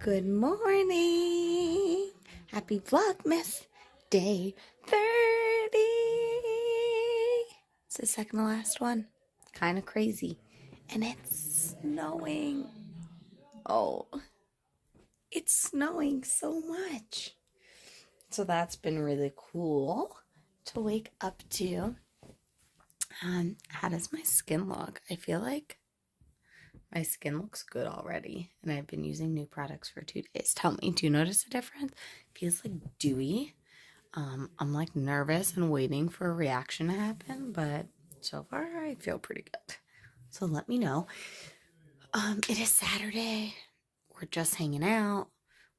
Good morning. Happy Vlogmas day 30. It's the second to last one. Kind of crazy. And it's snowing. Oh, it's snowing so much. So that's been really cool to wake up to. How does my skin look? I feel like my skin looks good already, and I've been using new products for 2 days. Tell me, do you notice a difference? It feels like dewy. I'm like nervous and waiting for a reaction to happen, but so far I feel pretty good. So let me know. It is Saturday. We're just hanging out,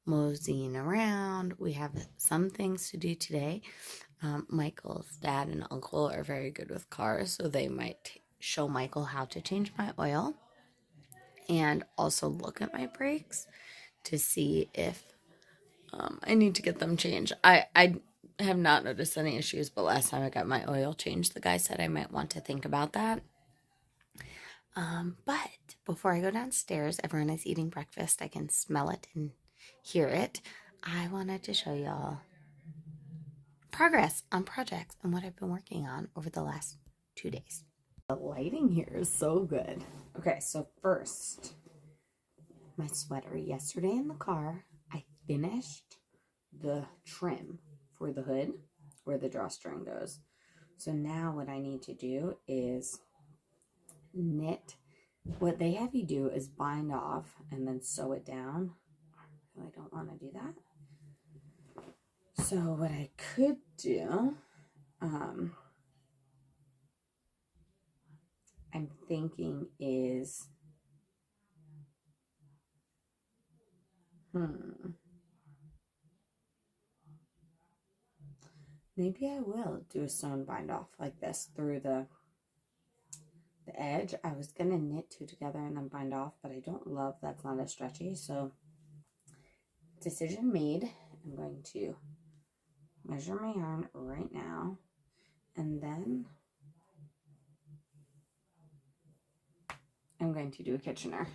moseying around. We have some things to do today. Michael's dad and uncle are very good with cars, so they might show Michael how to change my oil and also look at my brakes to see if I need to get them changed. I have not noticed any issues, but last time I got my oil changed, the guy said I might want to think about that. But before I go downstairs, everyone is eating breakfast. I can smell it and hear it. I wanted to show y'all progress on projects and what I've been working on over the last 2 days. The lighting here is so good. Okay, so first, my sweater. Yesterday in the car, I finished the trim for the hood where the drawstring goes. So now what I need to do is knit. What they have you do is bind off and then sew it down. I really don't want to do that. So what I could do, I'm thinking is, maybe I will do a sewn bind off like this through the edge. I was gonna knit two together and then bind off, but I don't love that's not as stretchy. So decision made. I'm going to measure my yarn right now, and then I'm going to do a Kitchener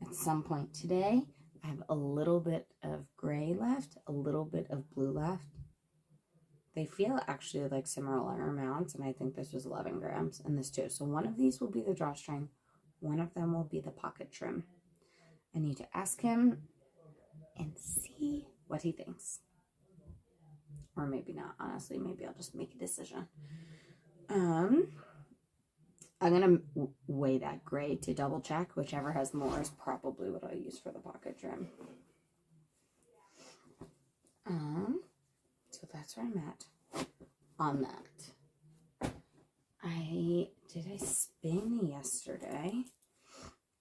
at some point today. I have a little bit of gray left, a little bit of blue left. They feel actually like similar amounts, and I think this was 11 grams and this too. So one of these will be the drawstring. One of them will be the pocket trim. I need to ask him and see what he thinks. Or maybe not, honestly. Maybe I'll just make a decision. I'm going to weigh that gray to double check. Whichever has more is probably what I'll use for the pocket trim. So that's where I'm at on that. I spin yesterday?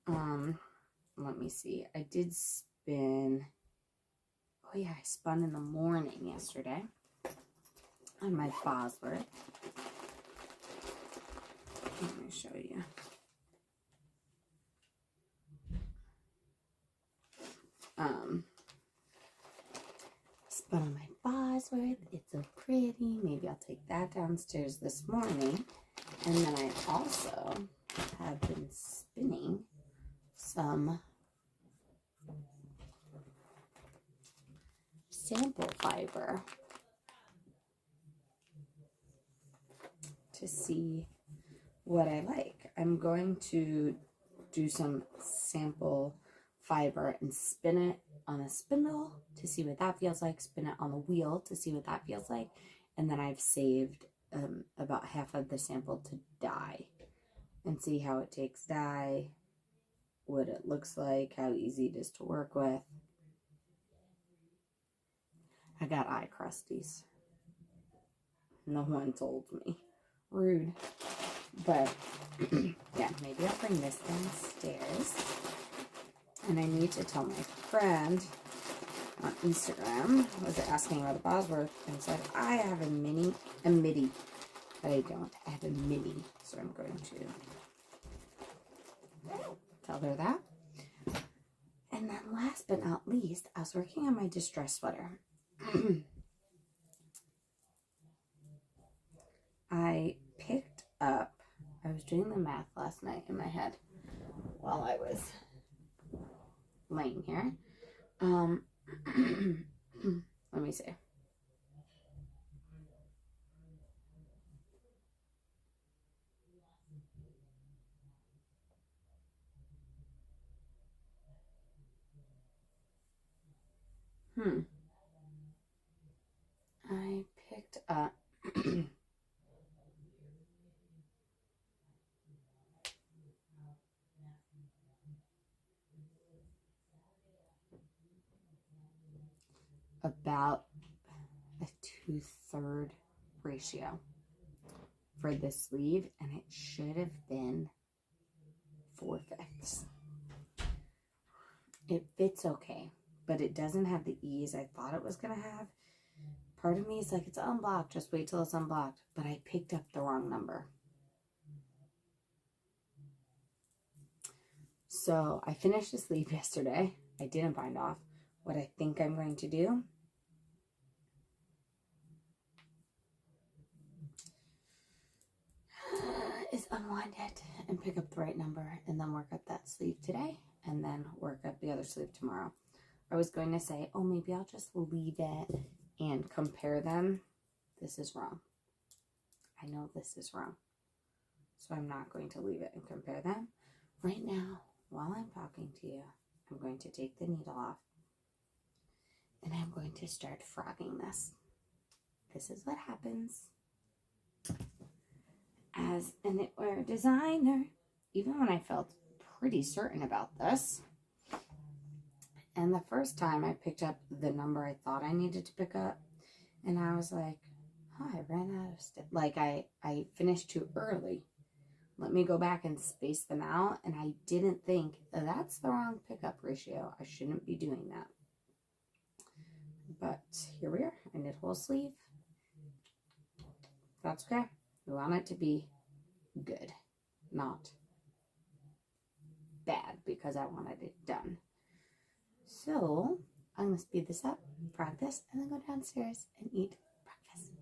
Let me see. I did spin. Oh yeah, I spun in the morning yesterday on my Bosworth. Let me show you. Spun on my Bosworth. It's so pretty. Maybe I'll take that downstairs this morning. And then I also have been spinning some sample fiber to see what I like. I'm going to do some sample fiber and spin it on a spindle to see what that feels like, spin it on the wheel to see what that feels like, and then I've saved about half of the sample to dye and see how it takes dye, what it looks like, how easy it is to work with. I got eye crusties. No one told me. Rude. But yeah, maybe I'll bring this downstairs. And I need to tell my friend on Instagram, was asking about a Bosworth, and said, I have a midi, but I don't. I have a mini, so I'm going to tell her that. And then last but not least, I was working on my distress sweater. I picked up, I was doing the math last night in my head while I was laying here. Let me see. I picked up about a 2/3 ratio for this sleeve, and it should have been 4/5. It fits okay, but it doesn't have the ease I thought it was going to have. Part of me is like, it's unblocked, just wait till it's unblocked, but I picked up the wrong number. So I finished the sleeve yesterday. I didn't bind off. What I think I'm going to do is unwind it and pick up the right number and then work up that sleeve today and then work up the other sleeve tomorrow. I was going to say, oh, maybe I'll just leave it and compare them. This is wrong. I know this is wrong. So I'm not going to leave it and compare them. Right now, while I'm talking to you, I'm going to take the needle off and I'm going to start frogging this. This is what happens as a knitwear designer, even when I felt pretty certain about this. And the first time I picked up the number I thought I needed to pick up, and I was like, oh, I ran out of stuff. Like I finished too early. Let me go back and space them out. And I didn't think, that's the wrong pickup ratio. I shouldn't be doing that. But here we are. I knit whole sleeve. That's okay. We want it to be good, not bad, because I wanted it done. So I'm going to speed this up, frog this, and then go downstairs and eat breakfast.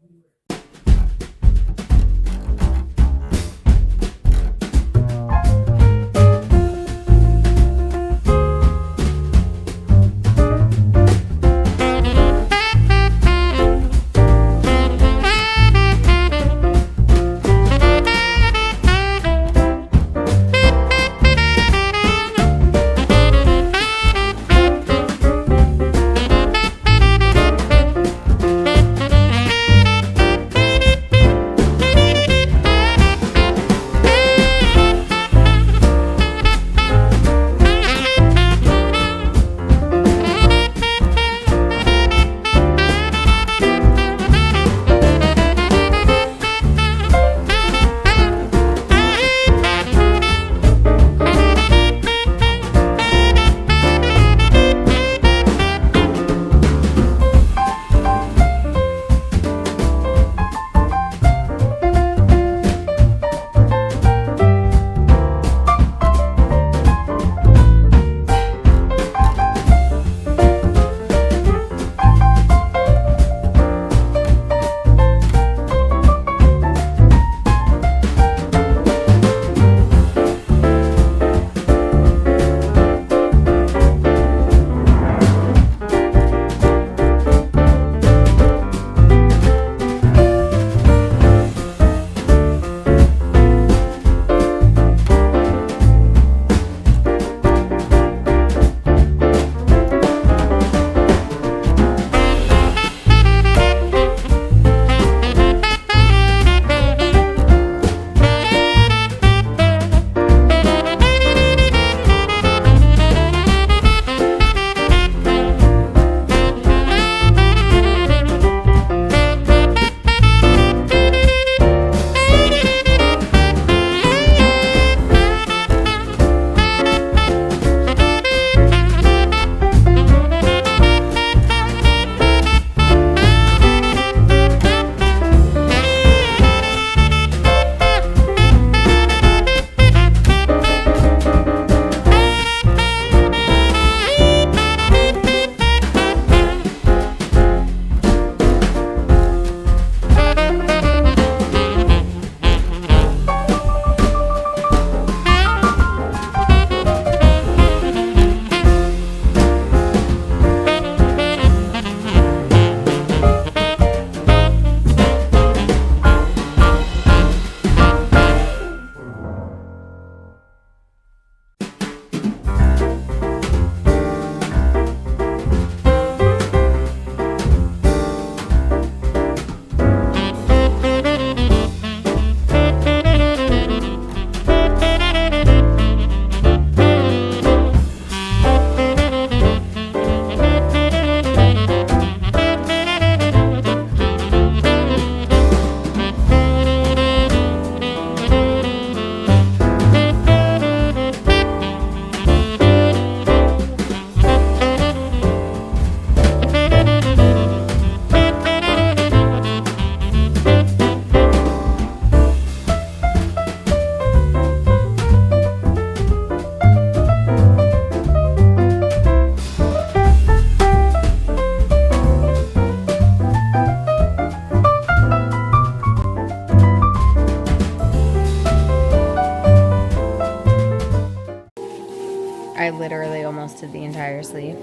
entire sleeve.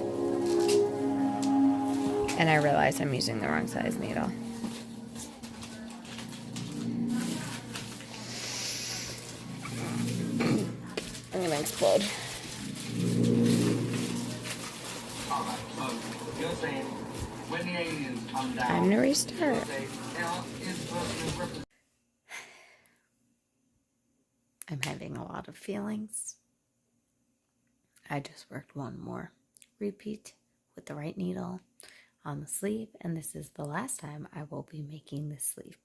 And I realize I'm using the wrong size needle. I'm gonna explode. I'm gonna restart. I'm having a lot of feelings. I just worked one more repeat with the right needle on the sleeve, and this is the last time I will be making this sleeve.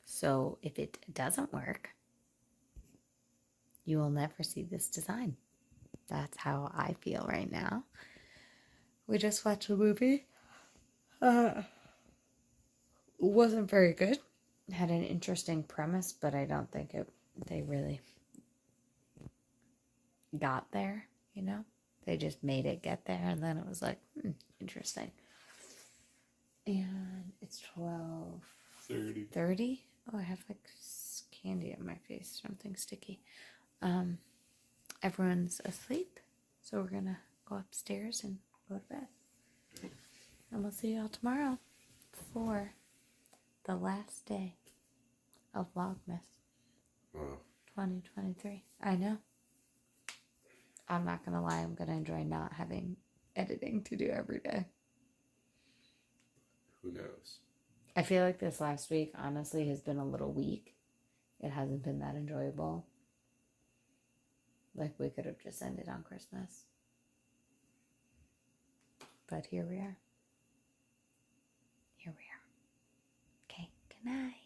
So if it doesn't work, you will never see this design. That's how I feel right now. We just watched a movie. Wasn't very good. Had an interesting premise, but I don't think they really got there, you know? They just made it get there, and then it was like, interesting. And it's 12:30. Oh, I have like candy on my face, something sticky. Everyone's asleep, so we're gonna go upstairs and go to bed. And we'll see y'all tomorrow for the last day of Vlogmas 2023. I know. I'm not gonna lie, I'm gonna enjoy not having editing to do every day. Who knows? I feel like this last week, honestly, has been a little weak. It hasn't been that enjoyable. Like, we could have just ended on Christmas. But here we are. Here we are. Okay, good night.